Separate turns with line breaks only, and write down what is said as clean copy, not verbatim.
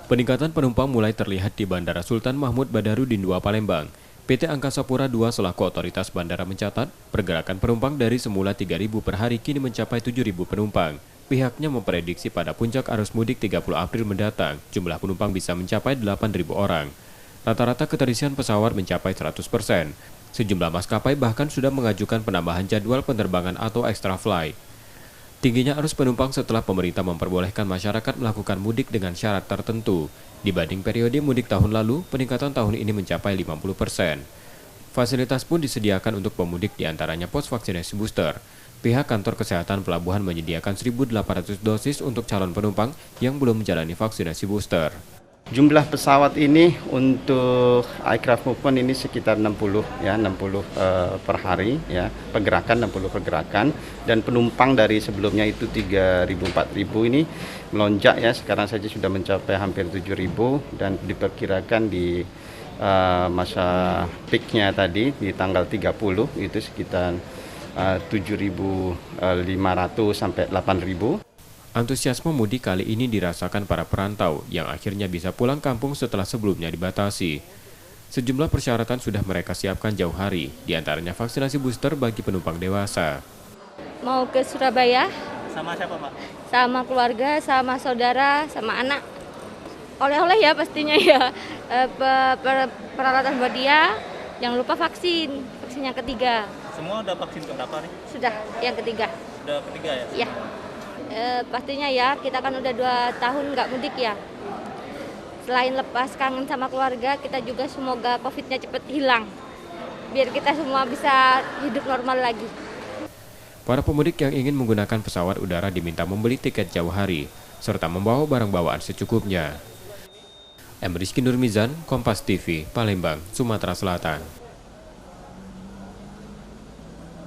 Peningkatan penumpang mulai terlihat di Bandara Sultan Mahmud Badarudin II Palembang. PT Angkasa Pura II selaku otoritas bandara mencatat, pergerakan penumpang dari semula 3.000 per hari kini mencapai 7.000 penumpang. Pihaknya memprediksi pada puncak arus mudik 30 April mendatang, jumlah penumpang bisa mencapai 8.000 orang. Rata-rata keterisian pesawat mencapai 100%. Sejumlah maskapai bahkan sudah mengajukan penambahan jadwal penerbangan atau extra flight. Tingginya arus penumpang setelah pemerintah memperbolehkan masyarakat melakukan mudik dengan syarat tertentu. Dibanding periode mudik tahun lalu, peningkatan tahun ini mencapai 50%. Fasilitas pun disediakan untuk pemudik diantaranya pos vaksinasi booster. Pihak kantor kesehatan pelabuhan menyediakan 1.800 dosis untuk calon penumpang yang belum menjalani vaksinasi booster.
Jumlah pesawat ini untuk aircraft movement ini sekitar 60 ya, 60 per hari ya, pergerakan 60 pergerakan, dan penumpang dari sebelumnya itu 3.000 4.000 ini melonjak ya, sekarang saja sudah mencapai hampir 7.000 dan diperkirakan di masa peaknya tadi di tanggal 30 itu sekitar 7.500 sampai 8.000.
Antusiasme mudik kali ini dirasakan para perantau yang akhirnya bisa pulang kampung setelah sebelumnya dibatasi. Sejumlah persyaratan sudah mereka siapkan jauh hari, diantaranya vaksinasi booster bagi penumpang dewasa.
Mau ke Surabaya.
Sama siapa, Pak?
Sama keluarga, sama saudara, sama anak. Oleh-oleh ya pastinya ya. Peralatan buat dia, jangan lupa vaksin yang ketiga.
Semua udah vaksin keberapa nih?
Sudah, yang ketiga.
Udah ketiga ya?
Ya. Pastinya ya, kita kan udah 2 tahun nggak mudik ya. Selain lepas kangen sama keluarga, kita juga semoga COVID-nya cepat hilang. Biar kita semua bisa hidup normal lagi.
Para pemudik yang ingin menggunakan pesawat udara diminta membeli tiket jauh hari, serta membawa barang bawaan secukupnya. Rizky Nurmizan, Kompas TV, Palembang, Sumatera Selatan.